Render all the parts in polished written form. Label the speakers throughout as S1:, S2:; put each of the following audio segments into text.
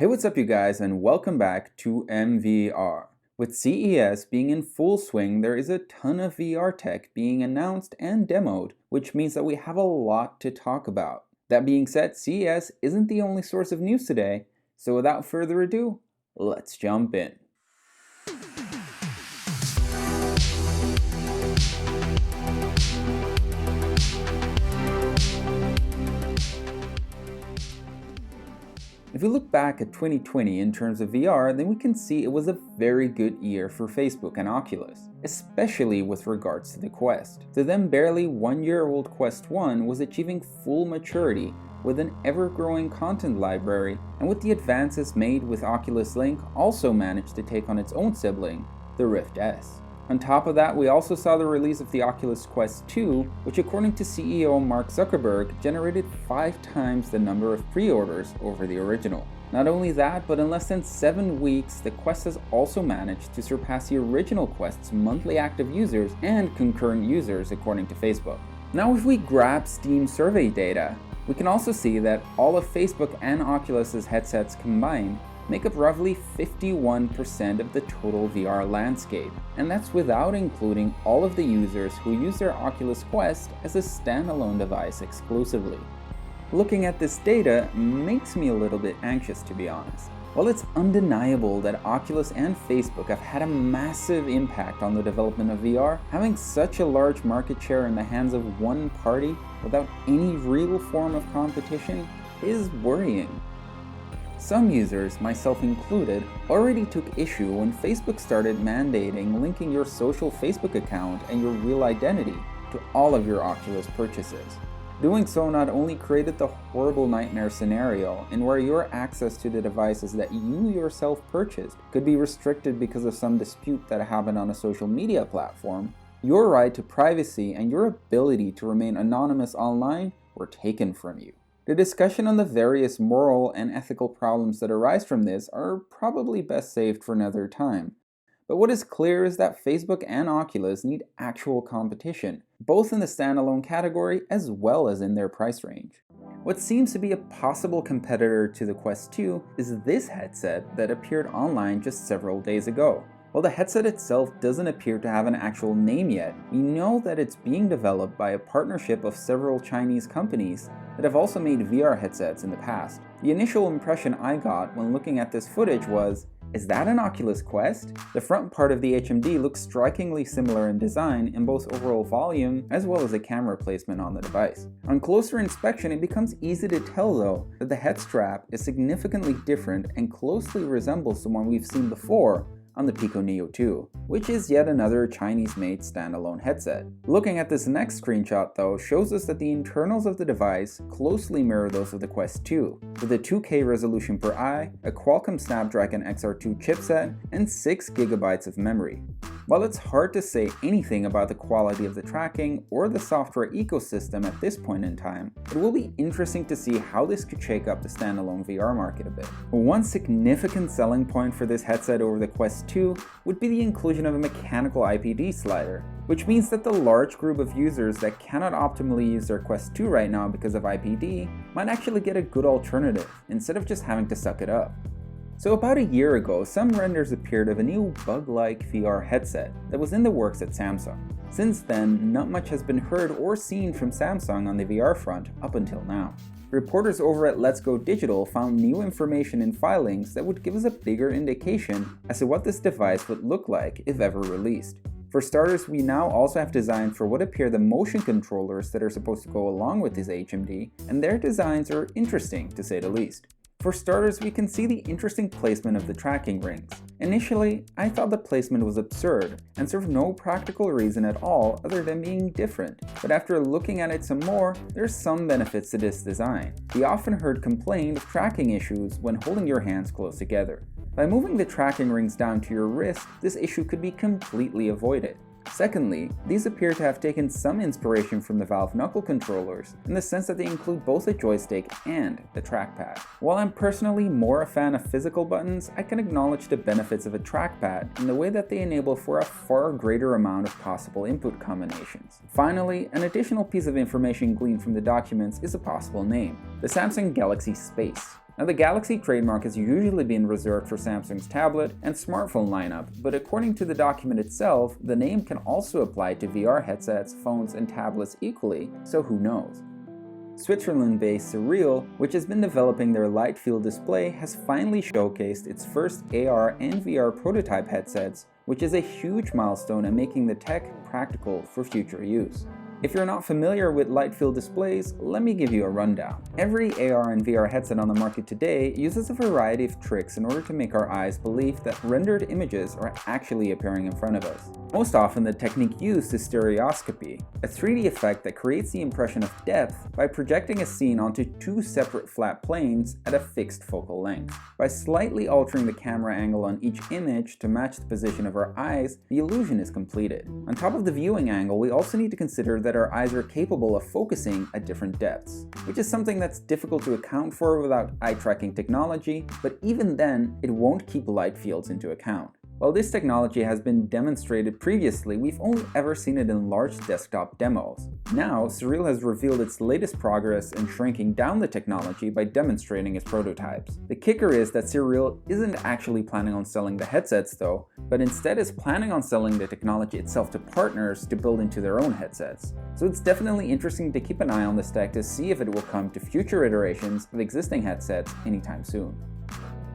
S1: Hey, what's up you guys, and welcome back to MVR. With CES being in full swing, there is a ton of VR tech being announced and demoed, which means that we have a lot to talk about. That being said, CES isn't the only source of news today, so without further ado, let's jump in. If we look back at 2020 in terms of VR, then we can see it was a very good year for Facebook and Oculus, especially with regards to the Quest. The then barely 1-year-old Quest 1 was achieving full maturity with an ever-growing content library, and with the advances made with Oculus Link, also managed to take on its own sibling, the Rift S. On top of that, we also saw the release of the Oculus Quest 2, which according to CEO Mark Zuckerberg, generated 5 times the number of pre-orders over the original. Not only that, but in less than 7 weeks, the Quest has also managed to surpass the original Quest's monthly active users and concurrent users according to Facebook. Now if we grab Steam survey data, we can also see that all of Facebook and Oculus's headsets combined make up roughly 51% of the total VR landscape, and that's without including all of the users who use their Oculus Quest as a standalone device exclusively. Looking at this data makes me a little bit anxious, to be honest. While it's undeniable that Oculus and Facebook have had a massive impact on the development of VR, having such a large market share in the hands of one party without any real form of competition is worrying. Some users, myself included, already took issue when Facebook started mandating linking your social Facebook account and your real identity to all of your Oculus purchases. Doing so not only created the horrible nightmare scenario in where your access to the devices that you yourself purchased could be restricted because of some dispute that happened on a social media platform, your right to privacy and your ability to remain anonymous online were taken from you. The discussion on the various moral and ethical problems that arise from this are probably best saved for another time. But what is clear is that Facebook and Oculus need actual competition, both in the standalone category as well as in their price range. What seems to be a possible competitor to the Quest 2 is this headset that appeared online just several days ago. While the headset itself doesn't appear to have an actual name yet, we know that it's being developed by a partnership of several Chinese companies that have also made VR headsets in the past. The initial impression I got when looking at this footage was, is that an Oculus Quest? The front part of the HMD looks strikingly similar in design in both overall volume as well as the camera placement on the device. On closer inspection, it becomes easy to tell though that the head strap is significantly different and closely resembles the one we've seen before on the Pico Neo 2, which is yet another Chinese-made standalone headset. Looking at this next screenshot though shows us that the internals of the device closely mirror those of the Quest 2, with a 2K resolution per eye, a Qualcomm Snapdragon XR2 chipset, and 6 GB of memory. While it's hard to say anything about the quality of the tracking or the software ecosystem at this point in time, it will be interesting to see how this could shake up the standalone VR market a bit. One significant selling point for this headset over the Quest 2 would be the inclusion of a mechanical IPD slider, which means that the large group of users that cannot optimally use their Quest 2 right now because of IPD might actually get a good alternative instead of just having to suck it up. So about a year ago, some renders appeared of a new bug-like VR headset that was in the works at Samsung. Since then, not much has been heard or seen from Samsung on the VR front up until now. Reporters over at Let's Go Digital found new information in filings that would give us a bigger indication as to what this device would look like if ever released. For starters, we now also have designs for what appear the motion controllers that are supposed to go along with this HMD, and their designs are interesting to say the least. For starters, we can see the interesting placement of the tracking rings. Initially, I thought the placement was absurd and served no practical reason at all other than being different. But after looking at it some more, there's some benefits to this design. The often heard complaint of tracking issues when holding your hands close together. By moving the tracking rings down to your wrist, this issue could be completely avoided. Secondly, these appear to have taken some inspiration from the Valve knuckle controllers in the sense that they include both a joystick and the trackpad. While I'm personally more a fan of physical buttons, I can acknowledge the benefits of a trackpad in the way that they enable for a far greater amount of possible input combinations. Finally, an additional piece of information gleaned from the documents is a possible name: the Samsung Galaxy Space. Now, the Galaxy trademark has usually been reserved for Samsung's tablet and smartphone lineup, but according to the document itself, the name can also apply to VR headsets, phones, and tablets equally, so who knows. Switzerland-based SURL, which has been developing their light field display, has finally showcased its first AR and VR prototype headsets, which is a huge milestone in making the tech practical for future use. If you're not familiar with light field displays, let me give you a rundown. Every AR and VR headset on the market today uses a variety of tricks in order to make our eyes believe that rendered images are actually appearing in front of us. Most often, the technique used is stereoscopy, a 3D effect that creates the impression of depth by projecting a scene onto two separate flat planes at a fixed focal length. By slightly altering the camera angle on each image to match the position of our eyes, the illusion is completed. On top of the viewing angle, we also need to consider that our eyes are capable of focusing at different depths, which is something that's difficult to account for without eye-tracking technology, but even then, it won't keep light fields into account. While this technology has been demonstrated previously, we've only ever seen it in large desktop demos. Now, SURL has revealed its latest progress in shrinking down the technology by demonstrating its prototypes. The kicker is that SURL isn't actually planning on selling the headsets though, but instead is planning on selling the technology itself to partners to build into their own headsets. So it's definitely interesting to keep an eye on this tech to see if it will come to future iterations of existing headsets anytime soon.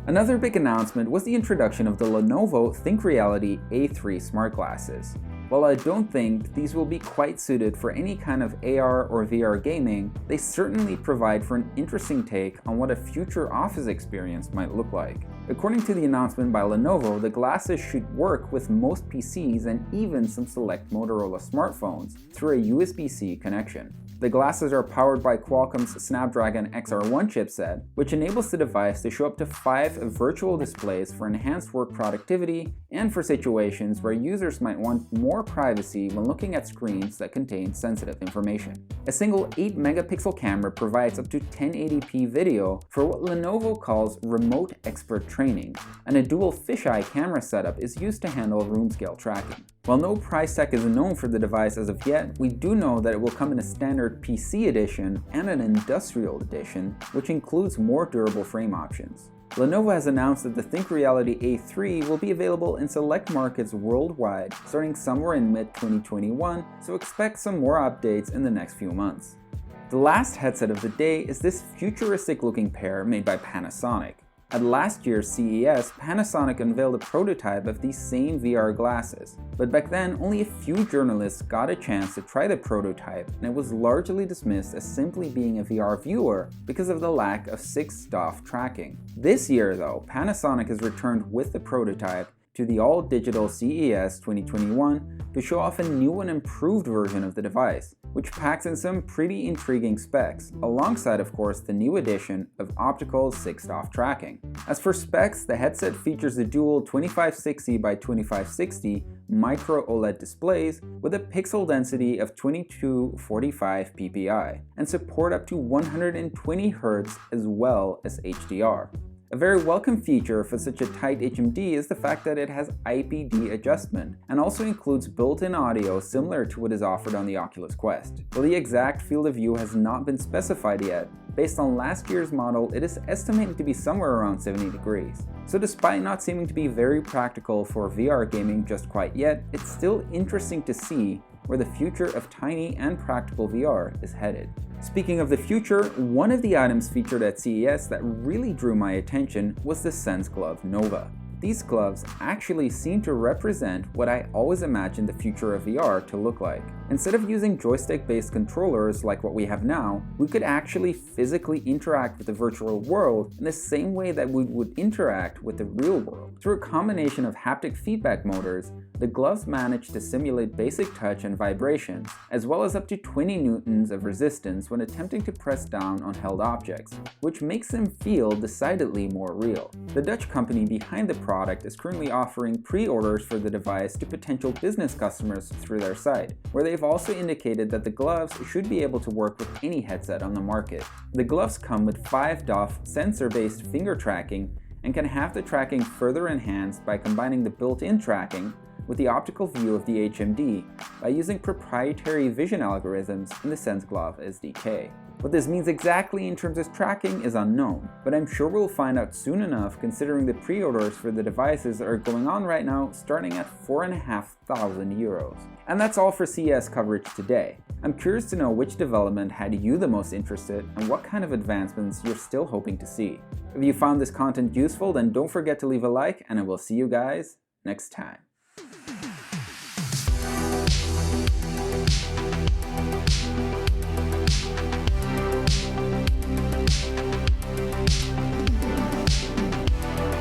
S1: Another big announcement was the introduction of the Lenovo ThinkReality A3 smart glasses. While I don't think these will be quite suited for any kind of AR or VR gaming, they certainly provide for an interesting take on what a future office experience might look like. According to the announcement by Lenovo, the glasses should work with most PCs and even some select Motorola smartphones through a USB-C connection. The glasses are powered by Qualcomm's Snapdragon XR1 chipset, which enables the device to show up to 5 virtual displays for enhanced work productivity and for situations where users might want more privacy when looking at screens that contain sensitive information. A single 8-megapixel camera provides up to 1080p video for what Lenovo calls remote expert training, and a dual fisheye camera setup is used to handle room-scale tracking. While no price tag is known for the device as of yet, we do know that it will come in a standard PC edition and an industrial edition, which includes more durable frame options. Lenovo has announced that the ThinkReality A3 will be available in select markets worldwide starting somewhere in mid-2021, so expect some more updates in the next few months. The last headset of the day is this futuristic-looking pair made by Panasonic. At last year's CES, Panasonic unveiled a prototype of these same VR glasses, but back then only a few journalists got a chance to try the prototype, and it was largely dismissed as simply being a VR viewer because of the lack of 6DoF tracking. This year though, Panasonic has returned with the prototype to the all-digital CES 2021 to show off a new and improved version of the device, which packs in some pretty intriguing specs, alongside of course the new addition of optical 6DoF tracking. As for specs, the headset features the dual 2560 by 2560 micro OLED displays with a pixel density of 2245 ppi and support up to 120 Hz as well as HDR. A very welcome feature for such a tight HMD is the fact that it has IPD adjustment and also includes built-in audio similar to what is offered on the Oculus Quest. While the exact field of view has not been specified yet, based on last year's model, it is estimated to be somewhere around 70 degrees. So despite not seeming to be very practical for VR gaming just quite yet, it's still interesting to see where the future of tiny and practical VR is headed. Speaking of the future, one of the items featured at CES that really drew my attention was the Sense Glove Nova. These gloves actually seem to represent what I always imagined the future of VR to look like. Instead of using joystick-based controllers like what we have now, we could actually physically interact with the virtual world in the same way that we would interact with the real world. Through a combination of haptic feedback motors, the gloves manage to simulate basic touch and vibrations, as well as up to 20 newtons of resistance when attempting to press down on held objects, which makes them feel decidedly more real. The Dutch company behind the product is currently offering pre-orders for the device to potential business customers through their site, where they've also indicated that the gloves should be able to work with any headset on the market. The gloves come with 5DoF sensor-based finger tracking and can have the tracking further enhanced by combining the built-in tracking with the optical view of the HMD by using proprietary vision algorithms in the Sense Glove SDK. What this means exactly in terms of tracking is unknown, but I'm sure we'll find out soon enough considering the pre-orders for the devices are going on right now starting at €4,500. And that's all for CES coverage today. I'm curious to know which development had you the most interested and what kind of advancements you're still hoping to see. If you found this content useful, then don't forget to leave a like, and I will see you guys next time.